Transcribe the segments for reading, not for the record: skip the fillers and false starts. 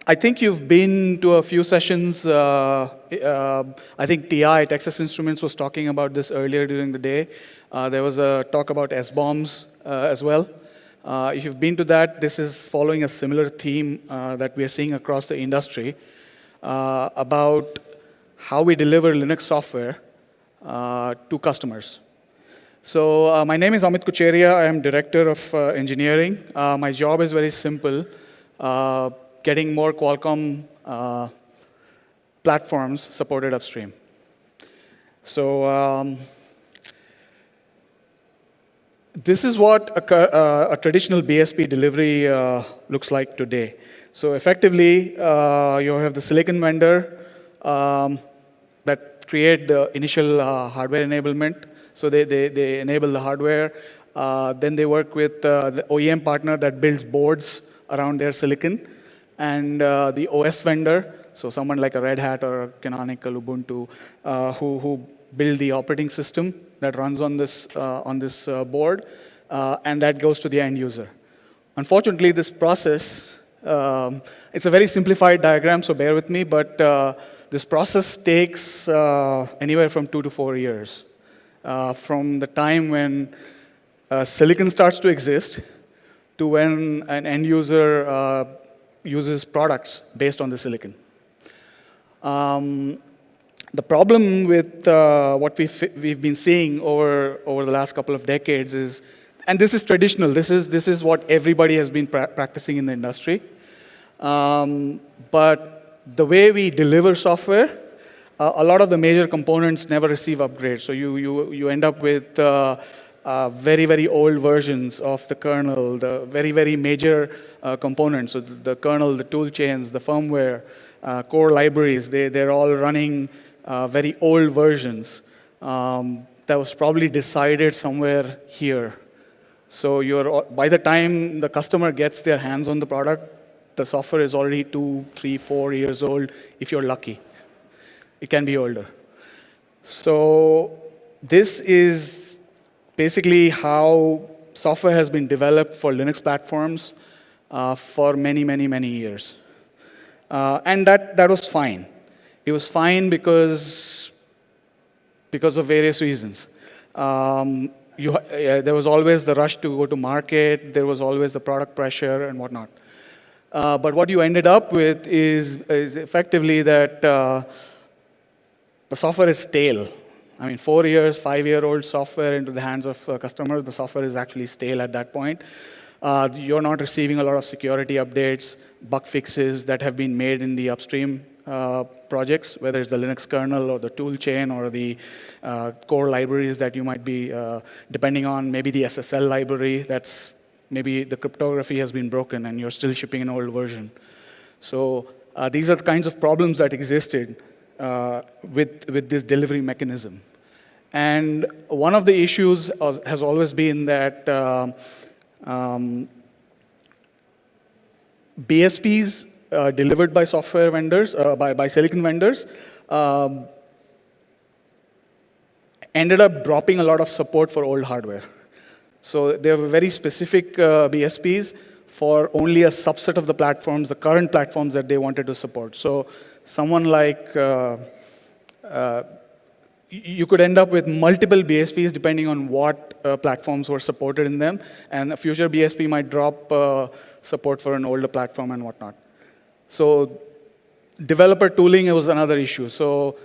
I think you've been to a few sessions. I think TI, Texas Instruments, was talking about this earlier during the day. There was a talk about S-bombs as well. If you've been to that, this is following a similar theme that we are seeing across the industry about how we deliver Linux software to customers. So my name is Amit Kucheria. I am Director of Engineering. My job is very simple. Getting more Qualcomm platforms supported upstream. So this is what a traditional BSP delivery looks like today. So effectively, you have the silicon vendor that create the initial hardware enablement. So they enable the hardware. Then they work with the OEM partner that builds boards around their silicon. And the OS vendor, so someone like a Red Hat or a Canonical Ubuntu, who build the operating system that runs on this board, and that goes to the end user. Unfortunately, this process, it's a very simplified diagram, so bear with me, but this process takes anywhere from 2 to 4 years. From the time when silicon starts to exist to when an end user uses products based on the silicon. The problem with what we've been seeing over the last couple of decades is, and this is traditional, this is what everybody has been practicing in the industry. But the way we deliver software, a lot of the major components never receive upgrades. So you end up with very, very old versions of the kernel, the very, very major components. So the kernel, the tool chains, the firmware, core libraries, they're all running very old versions that was probably decided somewhere here. So by the time the customer gets their hands on the product, the software is already 2, 3, 4 years old, if you're lucky. It can be older. So this is basically how software has been developed for Linux platforms for many, many, many years. And that was fine. It was fine because of various reasons. There was always the rush to go to market. There was always the product pressure and whatnot. But what you ended up with is effectively that the software is stale. I mean, 4 years, 5-year-old software into the hands of customers, the software is actually stale at that point. You're not receiving a lot of security updates, bug fixes that have been made in the upstream projects, whether it's the Linux kernel or the tool chain or the core libraries that you might be depending on, maybe the SSL library, that's maybe the cryptography has been broken and you're still shipping an old version. So these are the kinds of problems that existed with this delivery mechanism. And one of the issues has always been that BSPs delivered by software vendors, by silicon vendors, ended up dropping a lot of support for old hardware. So there were very specific BSPs for only a subset of the platforms, the current platforms that they wanted to support. So someone like, you could end up with multiple BSPs depending on what platforms were supported in them, and a future BSP might drop support for an older platform and whatnot. So developer tooling was another issue. So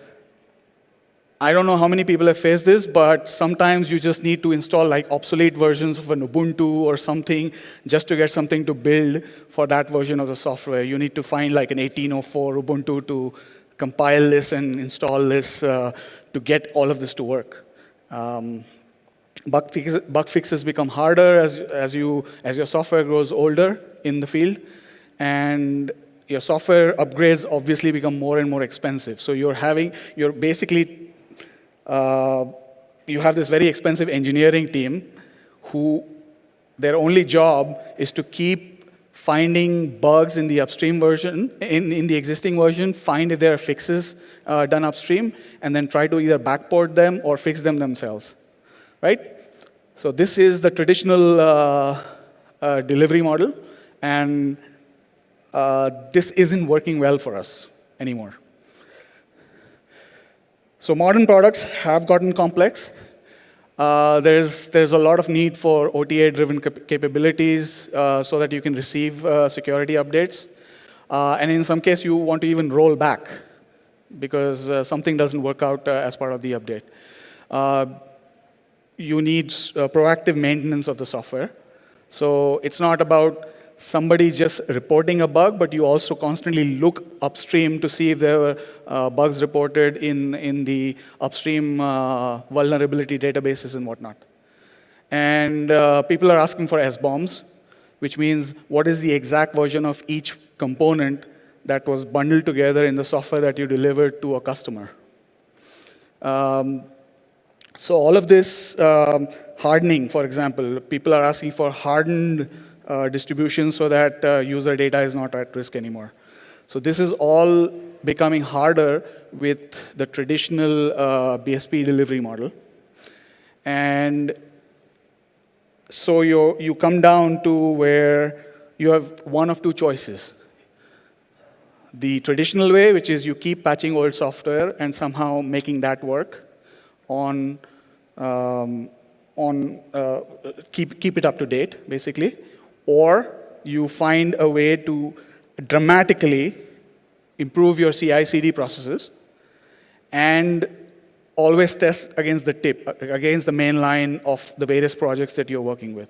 I don't know how many people have faced this, but sometimes you just need to install like obsolete versions of an Ubuntu or something just to get something to build for that version of the software. You need to find like an 1804 Ubuntu to compile this and install this to get all of this to work. Bug fixes become harder as your software grows older in the field, and your software upgrades obviously become more and more expensive. So you have this very expensive engineering team who their only job is to keep finding bugs in the upstream version, in the existing version, find if there are fixes done upstream, and then try to either backport them or fix them themselves, right? So this is the traditional delivery model, and this isn't working well for us anymore. So modern products have gotten complex. There's a lot of need for OTA-driven capabilities so that you can receive security updates. And in some case, you want to even roll back because something doesn't work out as part of the update. You need proactive maintenance of the software. So it's not about somebody just reporting a bug, but you also constantly look upstream to see if there were bugs reported in the upstream vulnerability databases and whatnot. And people are asking for SBOMs, which means what is the exact version of each component that was bundled together in the software that you delivered to a customer. So all of this hardening, for example, people are asking for hardened distribution so that user data is not at risk anymore. So this is all becoming harder with the traditional BSP delivery model. And so you come down to where you have one of two choices. The traditional way, which is you keep patching old software and somehow making that work keep it up to date, basically. Or you find a way to dramatically improve your CI/CD processes and always test against against the main line of the various projects that you're working with.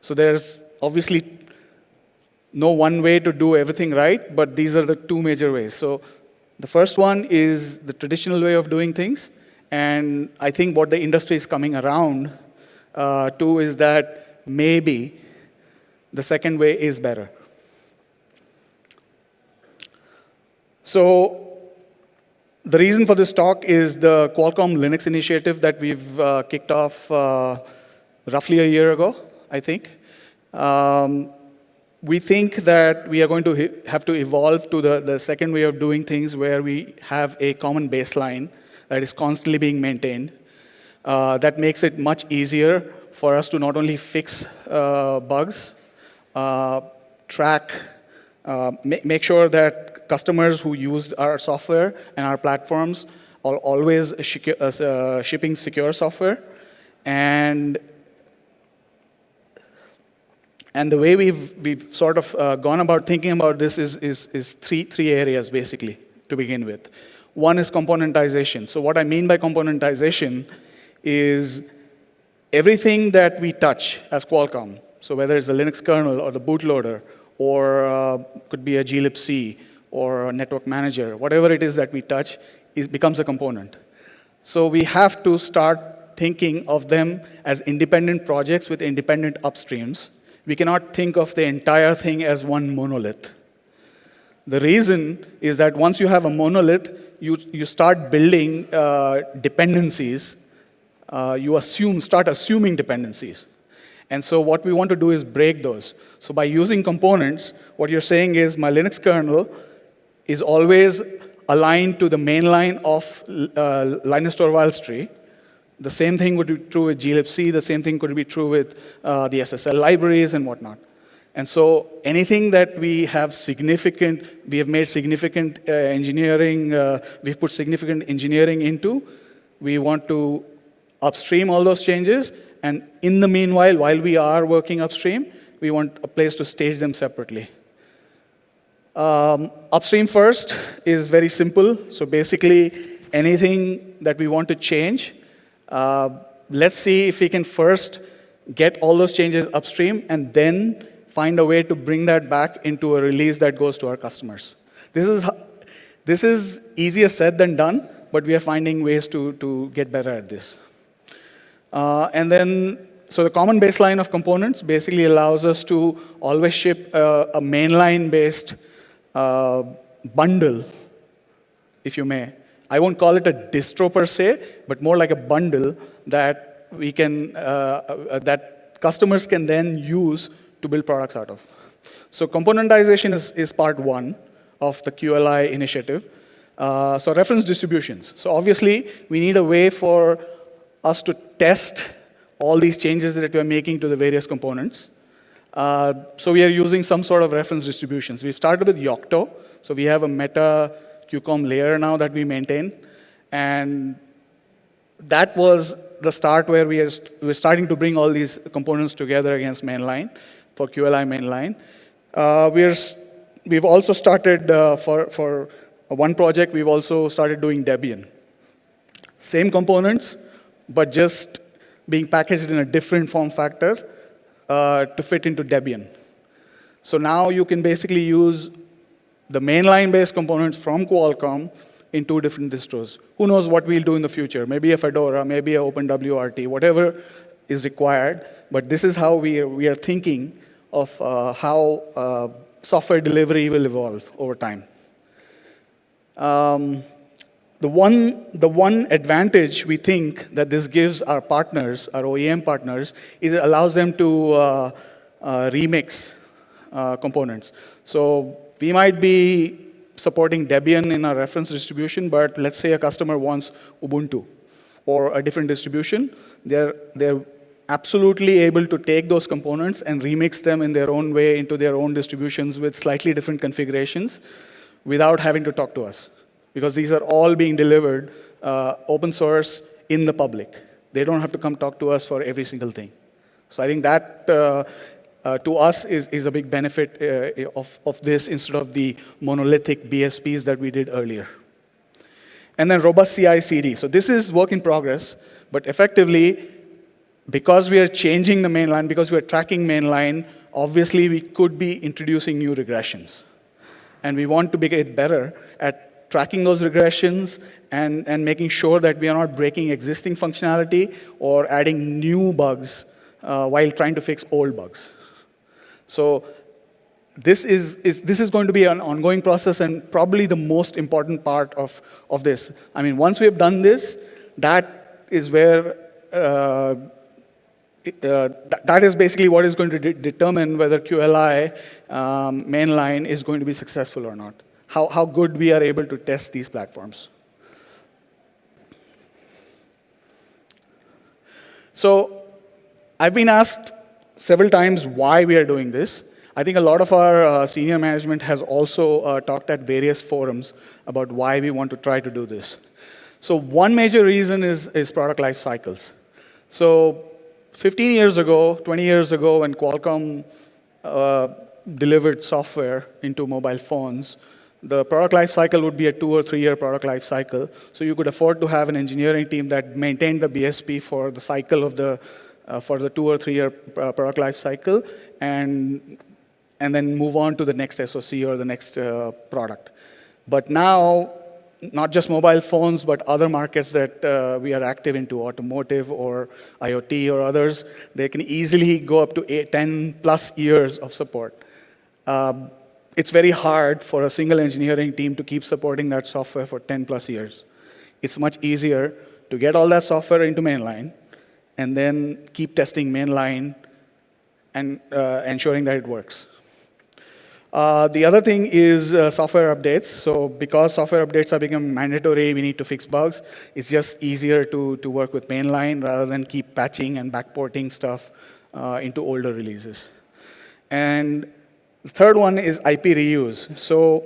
So there's obviously no one way to do everything right, but these are the two major ways. So the first one is the traditional way of doing things, and I think what the industry is coming around to is that maybe the second way is better. So the reason for this talk is the Qualcomm Linux initiative that we've kicked off roughly a year ago, I think. We think that we are going to have to evolve to the second way of doing things where we have a common baseline that is constantly being maintained. That makes it much easier for us to not only fix bugs, track, make sure that customers who use our software and our platforms are always shipping secure software. And the way we've sort of gone about thinking about this is three areas, basically, to begin with. One is componentization. So what I mean by componentization is everything that we touch as Qualcomm, so whether it's the Linux kernel or the bootloader, or could be a glibc or a network manager, whatever it is that we touch becomes a component. So we have to start thinking of them as independent projects with independent upstreams. We cannot think of the entire thing as one monolith. The reason is that once you have a monolith, you start building dependencies. You start assuming dependencies. And so what we want to do is break those. So by using components, what you're saying is my Linux kernel is always aligned to the main line of Linus Torvalds tree. The same thing would be true with glibc. The same thing could be true with the SSL libraries and whatnot. And so anything that we have made significant engineering, we've put significant engineering into, we want to upstream all those changes. And in the meanwhile, while we are working upstream, we want a place to stage them separately. Upstream first is very simple. So basically, anything that we want to change, let's see if we can first get all those changes upstream and then find a way to bring that back into a release that goes to our customers. This is easier said than done, but we are finding ways to get better at this. So the common baseline of components basically allows us to always ship a mainline-based bundle, if you may. I won't call it a distro per se, but more like a bundle that we can that customers can then use to build products out of. So componentization is part one of the QLI initiative. So reference distributions. So obviously, we need a way for us to test all these changes that we're making to the various components. So we are using some sort of reference distributions. We've started with Yocto. So we have a meta Qualcomm layer now that we maintain. And that was the start where we're starting to bring all these components together against mainline, for QLI mainline. We've also started, for one project, we've also started doing Debian. Same components, but just being packaged in a different form factor to fit into Debian. So now you can basically use the mainline-based components from Qualcomm in two different distros. Who knows what we'll do in the future? Maybe a Fedora, maybe a OpenWRT, whatever is required. But this is how we are thinking of how software delivery will evolve over time. The one advantage we think that this gives our partners, our OEM partners, is it allows them to remix components. So we might be supporting Debian in our reference distribution, but let's say a customer wants Ubuntu or a different distribution. They're absolutely able to take those components and remix them in their own way into their own distributions with slightly different configurations without having to talk to us. Because these are all being delivered open source in the public. They don't have to come talk to us for every single thing. So I think that, to us, is a big benefit of this instead of the monolithic BSPs that we did earlier. And then robust CI/CD. So this is work in progress, but effectively, because we are changing the mainline, because we are tracking mainline, obviously we could be introducing new regressions. And we want to get better at tracking those regressions and making sure that we are not breaking existing functionality or adding new bugs while trying to fix old bugs. So this is going to be an ongoing process and probably the most important part of this. I mean, once we have done this, that is where that is basically what is going to determine whether QLI mainline is going to be successful or not. How good we are able to test these platforms. So I've been asked several times why we are doing this. I think a lot of our senior management has also talked at various forums about why we want to try to do this. So one major reason is product life cycles. So 15 years ago, 20 years ago, when Qualcomm delivered software into mobile phones, the product life cycle would be a 2 or 3 year product life cycle. So you could afford to have an engineering team that maintained the BSP for the cycle of for the 2 or 3 year product life cycle, and then move on to the next SoC or the next product. But now, not just mobile phones, but other markets that we are active into, automotive or IoT or others, they can easily go up to 10 plus years of support. It's very hard for a single engineering team to keep supporting that software for 10 plus years. It's much easier to get all that software into mainline and then keep testing mainline and ensuring that it works. The other thing is software updates. So because software updates are becoming mandatory, we need to fix bugs. It's just easier to work with mainline rather than keep patching and backporting stuff into older releases. And the third one is IP reuse. So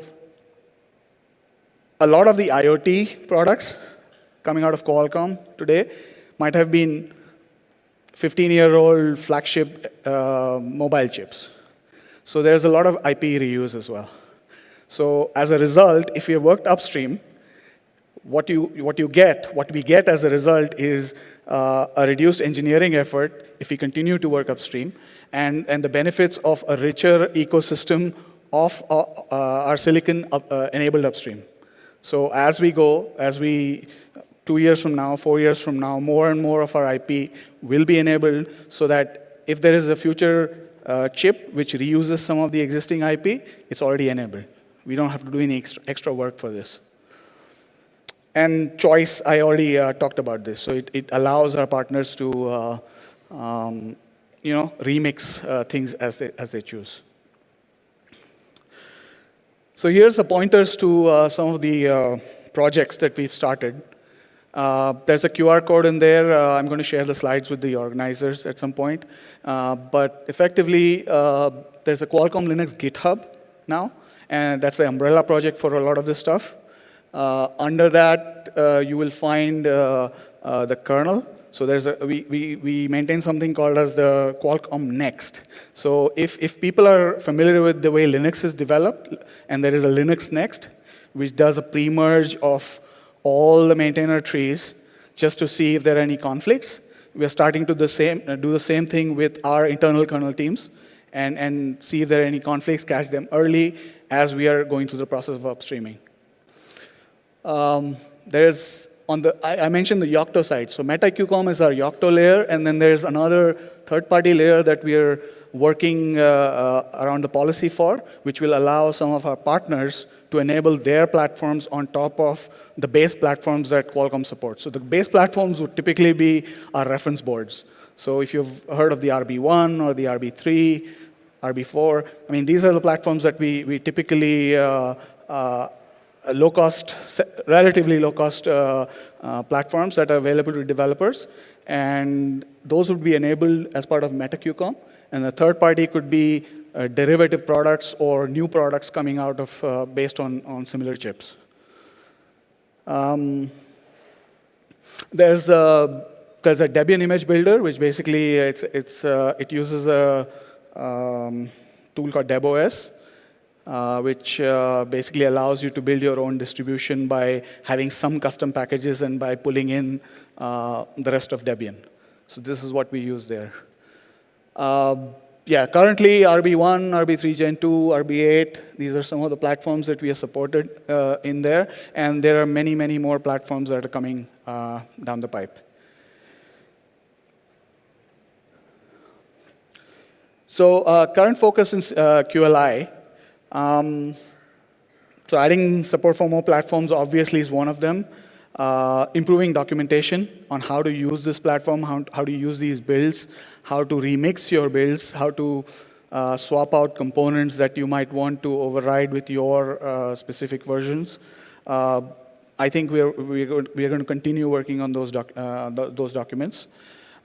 a lot of the IoT products coming out of Qualcomm today might have been 15-year-old flagship mobile chips. So there's a lot of IP reuse as well. So as a result, if you have worked upstream, what we get as a result is a reduced engineering effort if we continue to work upstream, and the benefits of a richer ecosystem of our silicon-enabled upstream. So as we go, 2 years from now, 4 years from now, more and more of our IP will be enabled so that if there is a future chip which reuses some of the existing IP, it's already enabled. We don't have to do any extra work for this. And choice, I already talked about this. So it allows our partners to remix things as they choose. So here's the pointers to some of the projects that we've started. There's a QR code in there. I'm going to share the slides with the organizers at some point. But effectively, there's a Qualcomm Linux GitHub now, and that's the umbrella project for a lot of this stuff. Under that, you will find the kernel. So we maintain something called as the Qualcomm Next. So if people are familiar with the way Linux is developed, and there is a Linux Next, which does a pre-merge of all the maintainer trees just to see if there are any conflicts, we are starting to do the same thing with our internal kernel teams and see if there are any conflicts, catch them early as we are going through the process of upstreaming. I mentioned the Yocto side. So MetaQCOM is our Yocto layer, and then there's another third-party layer that we are working around the policy for, which will allow some of our partners to enable their platforms on top of the base platforms that Qualcomm supports. So the base platforms would typically be our reference boards. So if you've heard of the RB1 or the RB3, RB4, I mean, these are the platforms that we typically relatively low-cost platforms that are available to developers, and those would be enabled as part of MetaQCOM. And the third party could be derivative products or new products coming out of based on similar chips. There's a Debian image builder, which basically it uses a tool called DebOS, which basically allows you to build your own distribution by having some custom packages and by pulling in the rest of Debian. So this is what we use there. Currently RB1, RB3 Gen 2, RB8, these are some of the platforms that we have supported in there, and there are many, many more platforms that are coming down the pipe. So current focus in QLI. So adding support for more platforms obviously is one of them. Improving documentation on how to use this platform, how to use these builds, how to remix your builds, how to swap out components that you might want to override with your specific versions. I think we're going to continue working on those documents.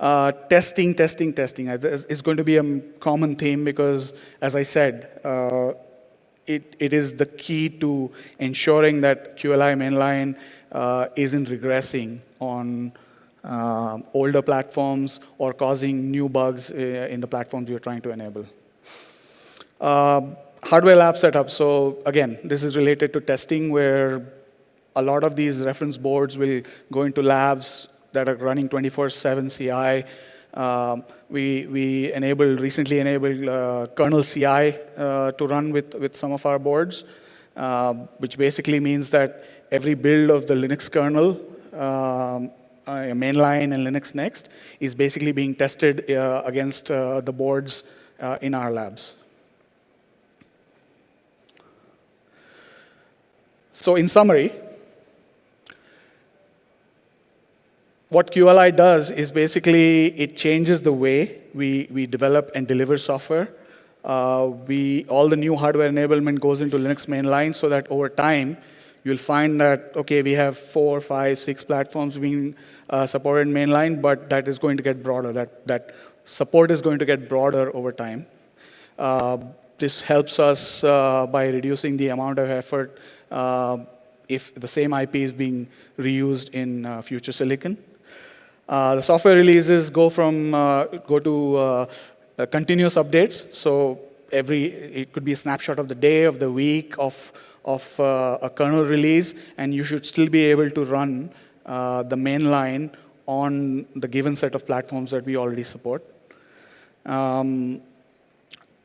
Testing is going to be a common theme because, as I said, it is the key to ensuring that QLI mainline isn't regressing on older platforms or causing new bugs in the platforms you're trying to enable. Hardware lab setup. So again, this is related to testing where a lot of these reference boards will go into labs that are running 24/7 CI. We recently enabled kernel CI to run with some of our boards, which basically means that every build of the Linux kernel, mainline and Linux Next, is basically being tested against the boards in our labs. So in summary, what QLI does is basically it changes the way we develop and deliver software. All the new hardware enablement goes into Linux mainline so that over time, you'll find that, okay, we have 4, 5, 6 platforms being supported in mainline, but that is going to get broader. That support is going to get broader over time. This helps us by reducing the amount of effort if the same IP is being reused in future silicon. The software releases go to continuous updates. So it could be a snapshot of the day, of the week, of a kernel release, and you should still be able to run the mainline on the given set of platforms that we already support.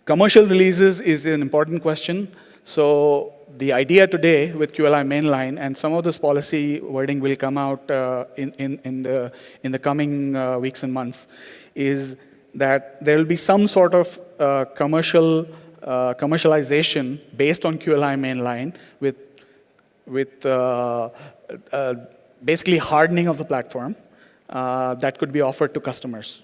Commercial releases is an important question. So the idea today with QLI mainline, and some of this policy wording will come out in the coming weeks and months, is that there will be some sort of commercialization based on QLI mainline with basically hardening of the platform that could be offered to customers.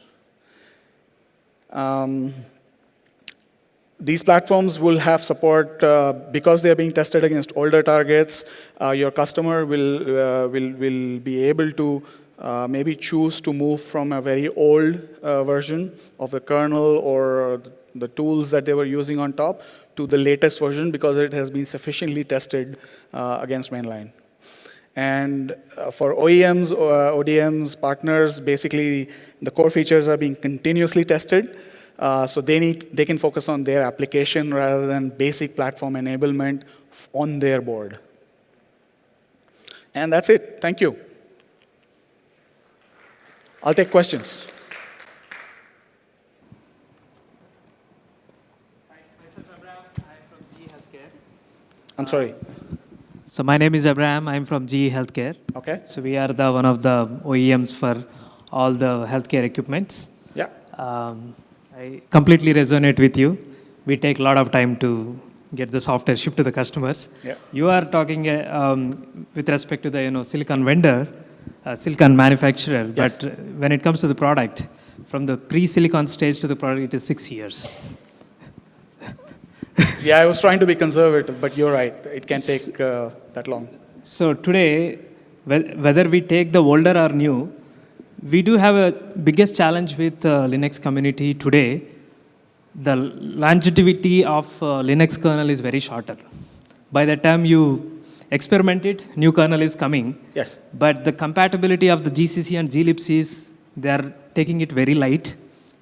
these platforms will have support because they are being tested against older targets. Your customer will be able to maybe choose to move from a very old version of the kernel or the tools that they were using on top to the latest version because it has been sufficiently tested against mainline. And for OEMs, ODMs, partners, basically the core features are being continuously tested. So they can focus on their application rather than basic platform enablement on their board. And that's it. Thank you. I'll take questions. I'm sorry. So my name is Abraham. I'm from GE Healthcare. Okay. So we are one of the OEMs for all the healthcare equipments. Yeah. I completely resonate with you. We take a lot of time to get the software shipped to the customers. Yeah. You are talking with respect to the silicon vendor, silicon manufacturer. Yes. But when it comes to the product, from the pre-silicon stage to the product, it is 6 years. Yeah, I was trying to be conservative, but you're right. It can take that long. So today, whether we take the older or new, we do have a biggest challenge with Linux community today. The longevity of Linux kernel is very shorter. By the time you experiment it, new kernel is coming. Yes. But the compatibility of the GCC and glibc, they are taking it very light.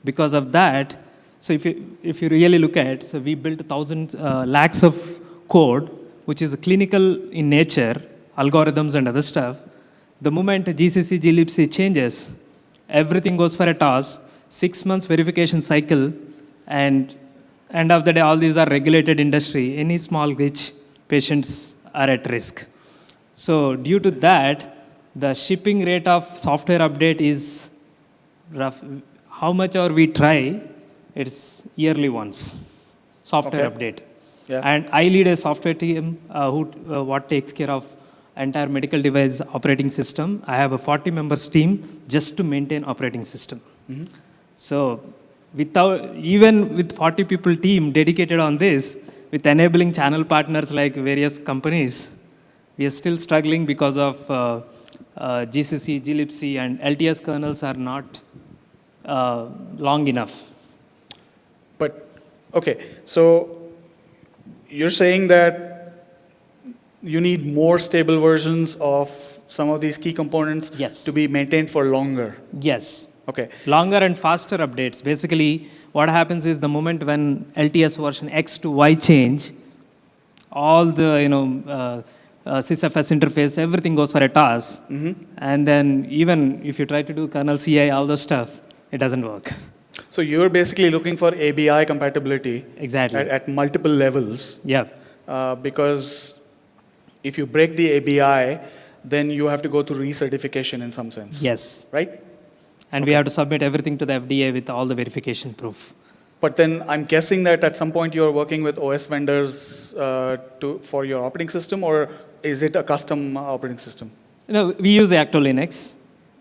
Because of that, so if you really look at, so we built 1,000 lakhs of code, which is clinical in nature, algorithms and other stuff. The moment GCC, glibc changes, everything goes for a toss, 6 months verification cycle, and end of the day, all these are regulated industry. Any small glitch, patients are at risk. So due to that, the shipping rate of software update is rough. How much ever we try, it's yearly once, software update. Yeah. And I lead a software team what takes care of entire medical device operating system. I have a 40 members team just to maintain operating system. Mm-hmm. So even with 40 people team dedicated on this, with enabling channel partners like various companies, we are still struggling because of GCC, glibc, and LTS kernels are not long enough. But, okay, so you're saying that you need more stable versions of some of these key components to be maintained for longer? Yes. Okay. Longer and faster updates. Basically, what happens is the moment when LTS version X to Y change, all the sysfs interface, everything goes for a toss. Mm-hmm. And then even if you try to do kernel CI, all those stuff, it doesn't work. So you're basically looking for ABI compatibility at multiple levels. Yeah. Because if you break the ABI, then you have to go through recertification in some sense. Yes. Right? And we have to submit everything to the FDA with all the verification proof. But then I'm guessing that at some point you're working with OS vendors for your operating system, or is it a custom operating system? No, we use Yocto Linux.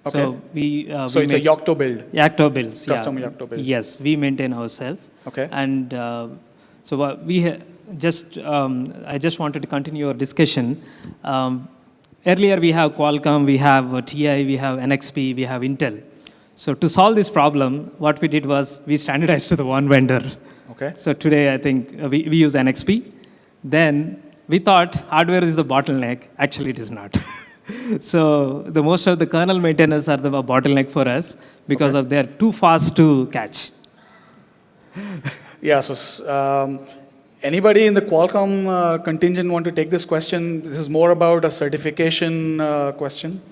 Okay. So so it's a Yocto build? Yocto builds, Custom Yocto build. Yes, we maintain ourselves. Okay. And so I just wanted to continue your discussion. Earlier we have Qualcomm, we have TI, we have NXP, we have Intel. So to solve this problem, what we did was we standardized to the one vendor. Okay. So today I think we use NXP. Then we thought hardware is the bottleneck. Actually, it is not. So the most of the kernel maintainers are the bottleneck for us because of they're too fast to catch. Yeah, so anybody in the Qualcomm contingent want to take this question? This is more about a certification question.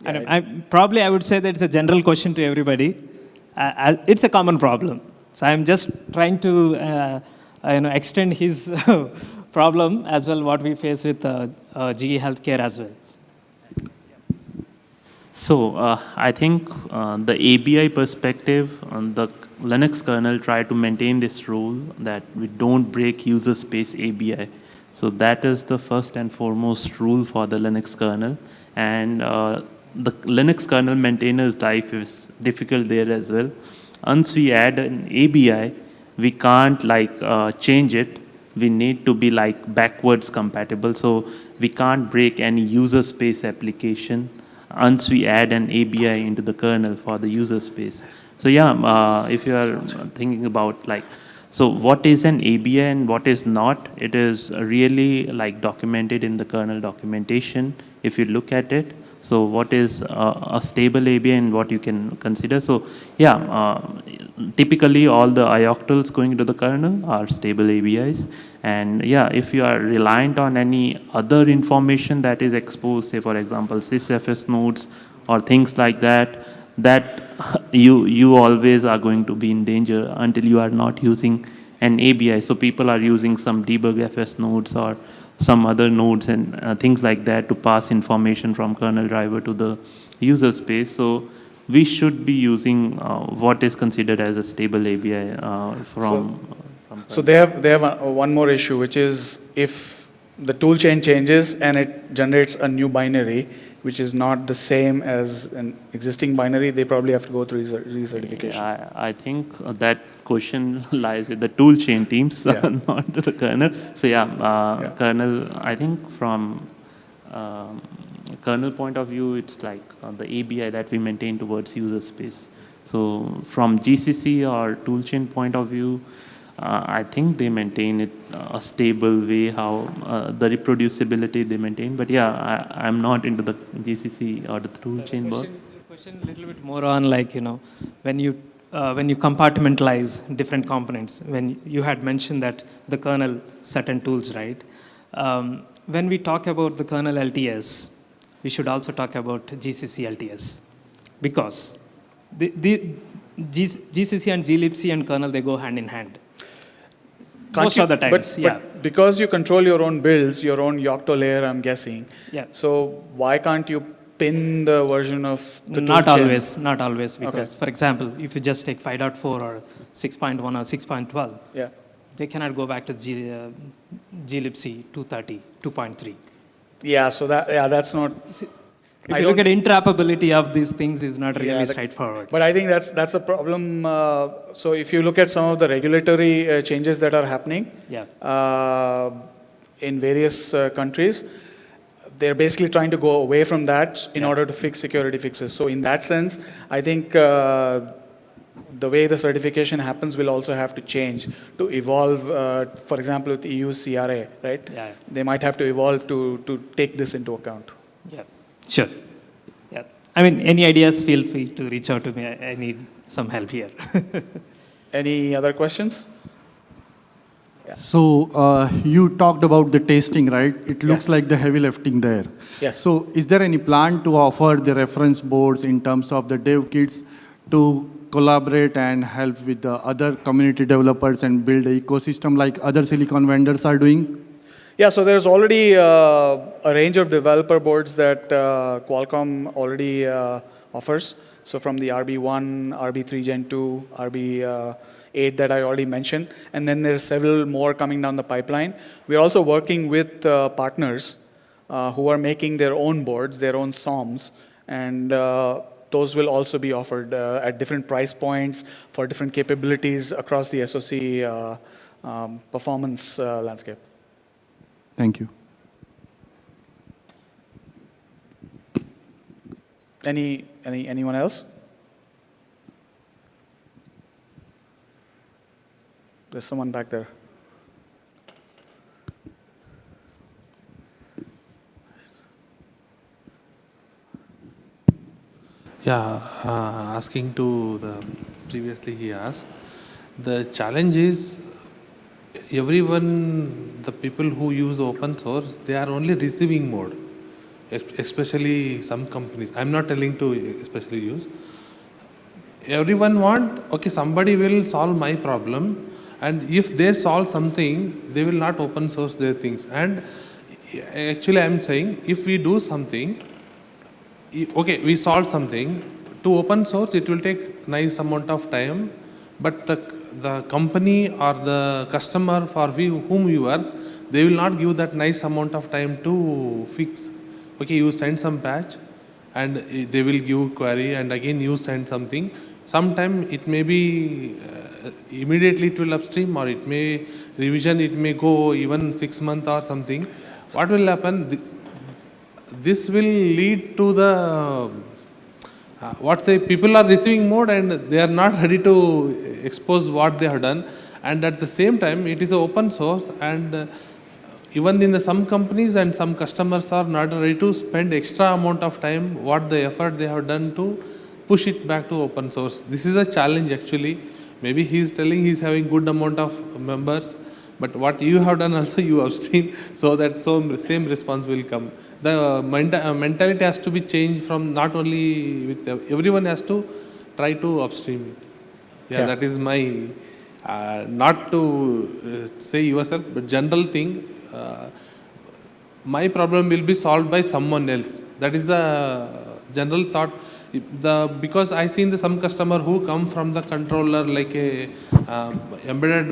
And I would say that it's a general question to everybody. It's a common problem. So I'm just trying to extend his problem as well, what we face with GE Healthcare as well. So I think the ABI perspective on the Linux kernel try to maintain this rule that we don't break user space ABI. So that is the first and foremost rule for the Linux kernel. And the Linux kernel maintainer's life is difficult there as well. Once we add an ABI, we can't change it. We need to be backwards compatible. So we can't break any user space application once we add an ABI into the kernel for the user space. So yeah, if you are thinking about so what is an ABI and what is not, it is really documented in the kernel documentation if you look at it. So what is a stable ABI and what you can consider. So yeah, typically all the ioctls going into the kernel are stable ABIs. And yeah, if you are reliant on any other information that is exposed, say for example, sysfs nodes or things like that, that you always are going to be in danger until you are not using an ABI. So people are using some debug FS nodes or some other nodes and things like that to pass information from kernel driver to the user space. So we should be using what is considered as a stable ABI from So they have one more issue, which is if the tool chain changes and it generates a new binary, which is not the same as an existing binary, they probably have to go through recertification. I think that question lies with the tool chain teams, not the kernel. So yeah, kernel, I think from kernel point of view, it's the ABI that we maintain towards user space. So from GCC or toolchain point of view, I think they maintain it a stable way, how the reproducibility they maintain. But yeah, I'm not into the GCC or the toolchain work. Question a little bit more on when you compartmentalize different components. When you had mentioned that the kernel certain tools, right? When we talk about the kernel LTS, we should also talk about GCC LTS, because the GCC and glibc and kernel, they go hand in hand. Most of the times, but because you control your own builds, your own Yocto layer, I'm guessing. Yeah. So why can't you pin the version of the Not toolchain? not always, because for example, if you just take 5.4 or 6.1 or 6.12, they cannot go back to glibc 230, 2.3. Yeah, so that's not. If you look at interoperability of these things, is not really straightforward. But I think that's a problem. So if you look at some of the regulatory changes that are happening in various countries, they're basically trying to go away from that in order to fix security fixes. So in that sense, I think the way the certification happens will also have to change to evolve. For example, with EU CRA, right? Yeah. They might have to evolve to take this into account. Yeah. Sure. Yeah. I mean, any ideas, feel free to reach out to me. I need some help here. Any other questions? Yeah. So you talked about the testing, right? It looks like the heavy lifting there. Yes. So is there any plan to offer the reference boards in terms of the dev kits to collaborate and help with the other community developers and build an ecosystem like other silicon vendors are doing? Yeah, so there's already a range of developer boards that Qualcomm already offers. So from the RB1, RB3 Gen 2, RB8 that I already mentioned, and then there's several more coming down the pipeline. We're also working with partners who are making their own boards, their own SOMs, and those will also be offered at different price points for different capabilities across the SoC performance landscape. Thank you. Anyone else? There's someone back there. Yeah, asking to the previously he asked, the challenge is everyone, the people who use open source, they are only receiving mode, especially some companies. I'm not telling to especially use. Everyone want, okay, somebody will solve my problem, and if they solve something, they will not open source their things. And actually I'm saying, if we do something, okay, we solve something, to open source it will take nice amount of time, but the company or the customer for whom you work, they will not give that nice amount of time to fix. Okay, you send some patch and they will give query and again you send something. Sometime it may be immediately it will upstream, or it may revision, it may go even 6 months or something. What will happen? This will lead to the people are receiving mode and they are not ready to expose what they have done. And at the same time, it is open source, and even in some companies and some customers are not ready to spend extra amount of time, what the effort they have done to push it back to open source. This is a challenge actually. Maybe he is telling he is having good amount of members, but what you have done also you upstream, so that same response will come. The mentality has to be changed from not only with everyone has to try to upstream it. Yeah. That is my not to say yourself, but general thing. My problem will be solved by someone else. That is the general thought. Because I seen some customer who come from the controller like a embedded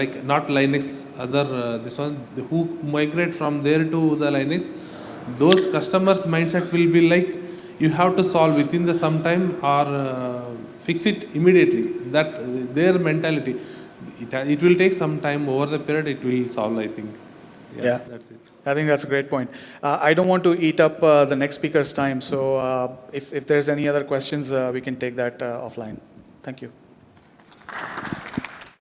like not Linux, other this one, who migrate from there to the Linux. Those customers mindset will be like you have to solve within the some time or fix it immediately. That their mentality. It will take some time. Over the period it will solve, I think. Yeah. That's it. I think that's a great point. I don't want to eat up the next speaker's time, so if there's any other questions, we can take that offline. Thank you.